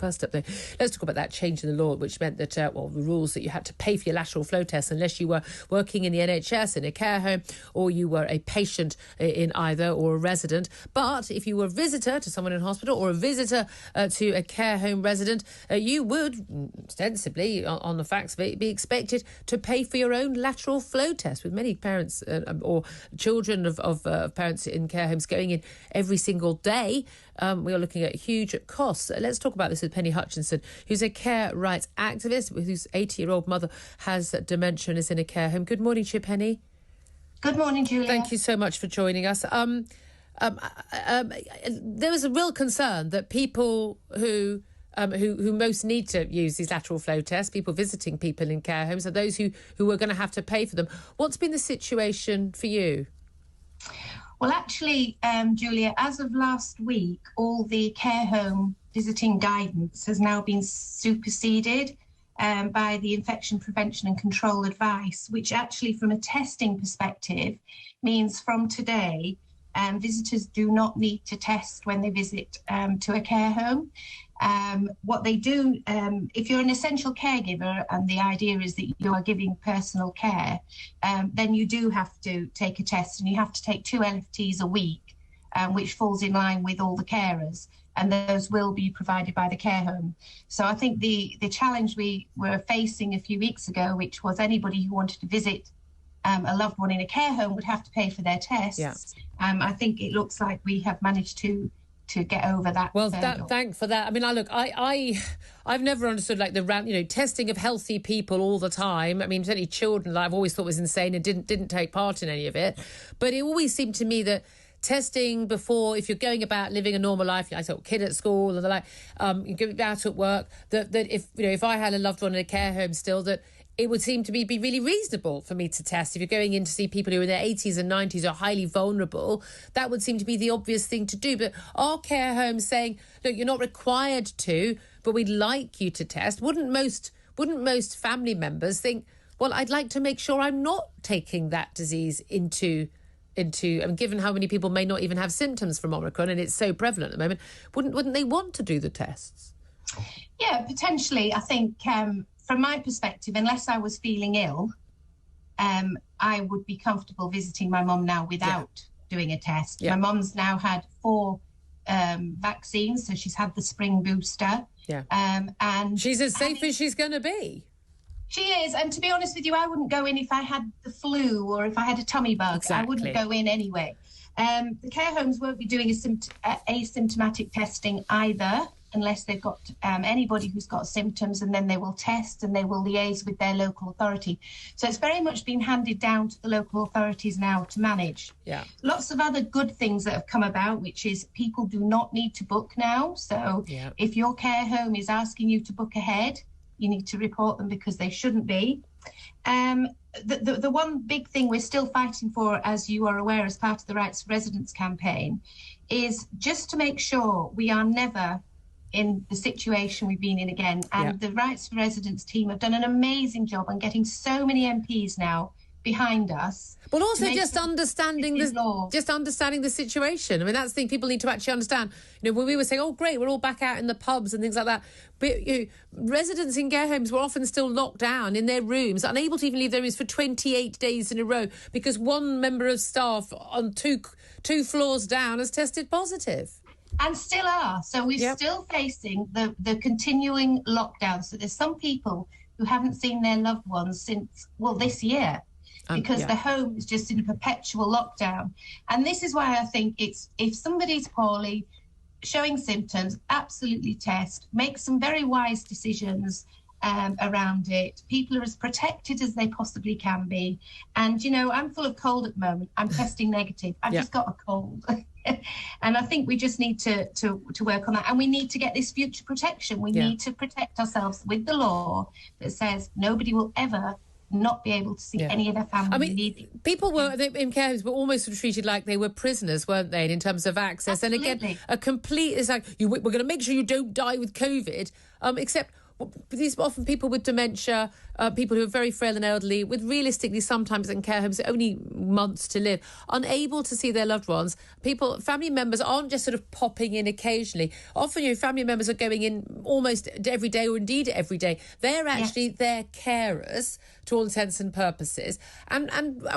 First up, though, let's talk about that change in the law, which meant that, the rules that you had to pay for your lateral flow test unless you were working in the NHS, in a care home, or you were a patient in either, or a resident. But if you were a visitor to someone in hospital or a visitor to a care home resident, you would, ostensibly, on the facts of it, be expected to pay for your own lateral flow test, with many parents or children of parents in care homes going in every single day. We are looking at huge costs. Let's talk about this with Penny Hutchinson, who's a care rights activist whose 80-year-old mother has dementia and is in a care home. Good morning to you, Penny. Good morning, Julia. Thank you so much for joining us. There was a real concern that people who most need to use these lateral flow tests, people visiting people in care homes, are those who are going to have to pay for them. What's been the situation for you? Well, actually, Julia, as of last week, all the care home visiting guidance has now been superseded by the infection prevention and control advice, which actually, from a testing perspective, means from today, visitors do not need to test when they visit to a care home. What they do, if you're an essential caregiver and the idea is that you are giving personal care, then you do have to take a test, and you have to take 2 LFTs a week, which falls in line with all the carers, and those will be provided by the care home. So I think the challenge we were facing a few weeks ago, which was anybody who wanted to visit a loved one in a care home would have to pay for their tests. Yeah. I think it looks like we have managed to get over that. Well, thank for that. I mean, I've never understood testing of healthy people all the time. I mean, certainly children, I've always thought was insane and didn't take part in any of it. But it always seemed to me that testing before, if you're going about living a normal life, I saw a kid at school and the like, you go out at work, that if I had a loved one in a care home still, that it would seem to be really reasonable for me to test. If you're going in to see people who are in their 80s and 90s are highly vulnerable, that would seem to be the obvious thing to do. But are care homes saying, look, you're not required to, but we'd like you to test? Wouldn't most family members think, well, I'd like to make sure I'm not taking that disease into and given how many people may not even have symptoms from Omicron, and it's so prevalent at the moment, wouldn't they want to do the tests? Yeah, potentially. I think from my perspective, unless I was feeling ill, I would be comfortable visiting my mum now without doing a test. Yeah. My mum's now had 4 vaccines, so she's had the spring booster. Yeah. And she's as safe as she's going to be. She is, and to be honest with you, I wouldn't go in if I had the flu or if I had a tummy bug. Exactly. I wouldn't go in anyway. The care homes won't be doing asymptomatic testing either, unless they've got anybody who's got symptoms, and then they will test and they will liaise with their local authority. So it's very much been handed down to the local authorities now to manage. Yeah. Lots of other good things that have come about, which is people do not need to book now. So if your care home is asking you to book ahead, you need to report them because they shouldn't be. The one big thing we're still fighting for, as you are aware, as part of the Rights for Residents campaign, is just to make sure we are never in the situation we've been in again. And the Rights for Residents team have done an amazing job on getting so many MPs now behind us. Well, also just understanding the situation. I mean, that's the thing people need to actually understand. You know, when we were saying, oh, great, we're all back out in the pubs and things like that. But residents in care homes were often still locked down in their rooms, unable to even leave their rooms for 28 days in a row because one member of staff on two floors down has tested positive. And still are. So we're still facing the continuing lockdown. So there's some people who haven't seen their loved ones since, this year. Because the home is just in a perpetual lockdown. And this is why I think it's, if somebody's poorly, showing symptoms, absolutely test, make some very wise decisions around it. People are as protected as they possibly can be. And, you know, I'm full of cold at the moment. I'm testing negative. I've just got a cold. And I think we just need to work on that. And we need to get this future protection. We need to protect ourselves with the law that says nobody will ever not be able to see any of their family. I mean, people were in care homes were almost sort of treated like they were prisoners, weren't they, in terms of access? Absolutely. And again, it's like, we're going to make sure you don't die with COVID, except these often people with dementia, people who are very frail and elderly, with realistically sometimes in care homes only months to live, unable to see their loved ones. Family members aren't just sort of popping in occasionally. Often, family members are going in almost every day, or indeed every day. They're actually their carers to all intents and purposes. And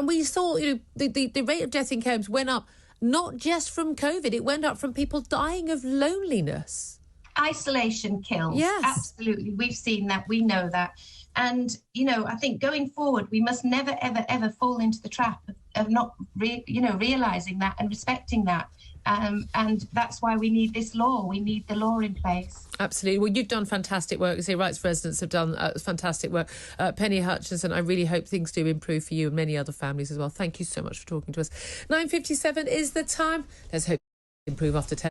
we saw, the rate of death in care homes went up, not just from COVID, it went up from people dying of loneliness. Isolation kills. Yes. Absolutely. We've seen that. We know that. And, I think going forward, we must never, ever, ever fall into the trap of not, realising that and respecting that. And that's why we need this law. We need the law in place. Absolutely. Well, you've done fantastic work. Civil rights residents have done fantastic work. Penny Hutchinson, I really hope things do improve for you and many other families as well. Thank you so much for talking to us. 9:57 is the time. Let's hope improve after 10.